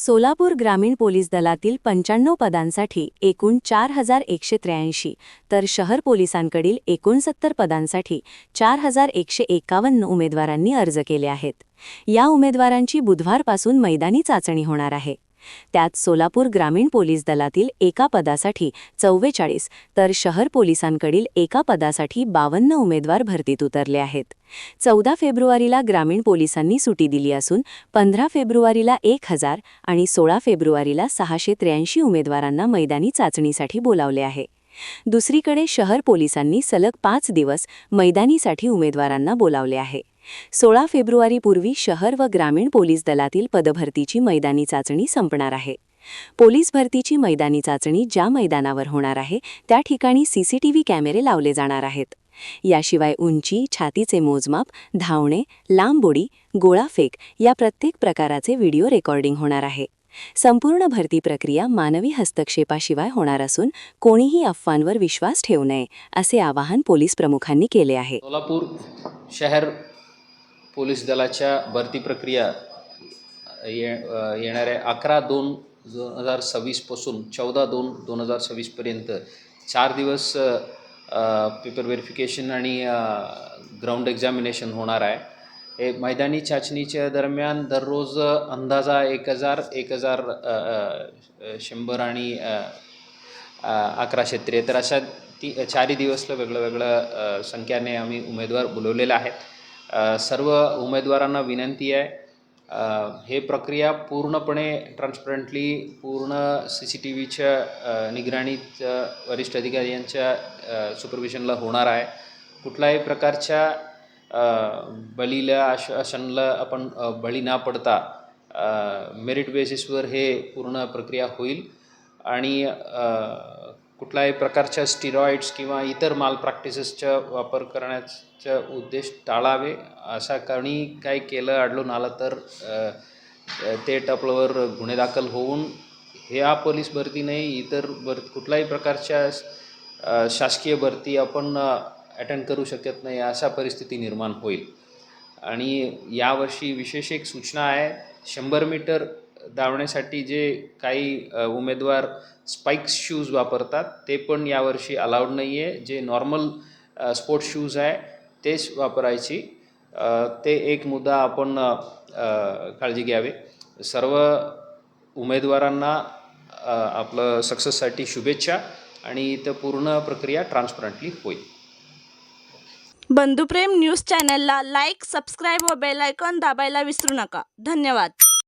सोलापूर ग्रामीण पोलीस दलातील 95 पदांसाठी एकूण 4183 तर शहर पोलिसांकडील 69 पदांसाठी 4151 उमेदवारांनी अर्ज केले आहेत। या उमेदवारांची बुधवारपासून मैदानी चाचणी होणार आहे। त्यात सोलापूर ग्रामीण पोलीस दलातील एका पदासाठी 44 तर शहर पोलिसांकडील एका पदासाठी 52 उमेदवार भरतीत उतरले आहेत। 14 फेब्रुवारीला ग्रामीण पोलिसांनी सुटी दिली असून 15 फेब्रुवारीला 1000 आणि 16 फेब्रुवारीला 683 उमेदवारांना मैदानी चाचणीसाठी बोलावले आहे। दुसरीकडे शहर पोलिसांनी सलग 5 दिवस मैदानीसाठी उमेदवारांना बोलावले आहे। 16 फेब्रुवारीपूर्वी शहर व ग्रामीण पोलीस दलातील पदभरतीची मैदानी चाचणी संपणार आहे। पोलीस भरतीची मैदानी चाचणी ज्या मैदानावर होणार आहे त्या ठिकाणी सीसीटीव्ही कॅमेरे लावले जाणार आहेत। याशिवाय उंची, छातीचे मोजमाप, धावणे, लांब उडी, गोळाफेक या प्रत्येक प्रकाराचे व्हिडिओ रेकॉर्डिंग होणार आहे। संपूर्ण भरती प्रक्रिया मानवी हस्तक्षेपाशिवाय होणार असून कोणीही अफवांवर विश्वास ठेवू नये असे आवाहन पोलीस प्रमुखांनी केले आहे। सोलापूर शहर पोलीस दलाच्या भरती प्रक्रिया येणाऱ्या 11/2/2026 पासून 14/2/2026 पर्यंत 4 दिवस पेपर व्हेरिफिकेशन आणि ग्राउंड एक्झामिनेशन होणार आहे। हे मैदानी चाचणीच्या दरम्यान दररोज अंदाजा 1000, 100 आणि 1173 अशा 4 दिवसला वेगळ्या संख्येने आम्ही उमेदवार बोलवलेले आहेत। सर्व उमेदवारांना विनंती आहे, हे प्रक्रिया पूर्णपणे ट्रान्सपरंटली पूर्ण CCTVच्या निगराणीत वरिष्ठ अधिकाऱ्यांच्या सुपरविजनला होणार आहे। कुठल्याही प्रकारच्या बळीला आश्वासनला आपण बळी न पडता मेरिट बेसिसवर हे पूर्ण प्रक्रिया होईल आणि कुठल्याही प्रकारच्या स्टिरॉइड्स किंवा इतर माल प्रॅक्टिसेसचा वापर करण्याचा उद्देश टाळावे। अशा काही केलं आढळून आलं तर ते आपल्यावर गुन्हे दाखल होऊन ह्या पोलीस भरती नाही इतर कुठल्याही प्रकारच्या शासकीय भरती आपण अटेंड करू शकत नाही अशा परिस्थिती निर्माण होईल। आणि यावर्षी विशेष एक सूचना आहे, 100 मीटर धावण्यासाठी जे काही उमेदवार स्पाइक्स शूज वापरतात ते पण यावर्षी अलाउड नाही आहे। जे नॉर्मल स्पोर्ट्स शूज आहे तेच वापरायची, ते एक मुद्दा आपण काळजी घ्यावी। सर्व उमेदवारांना आपलं सक्सेससाठी शुभेच्छा आणि इथं पूर्ण प्रक्रिया ट्रान्सपरंटली होईल। बंधुप्रेम न्यूज चॅनलला लाईक, सबस्क्राईब व बेल आयकॉन दाबायला विसरू नका। धन्यवाद।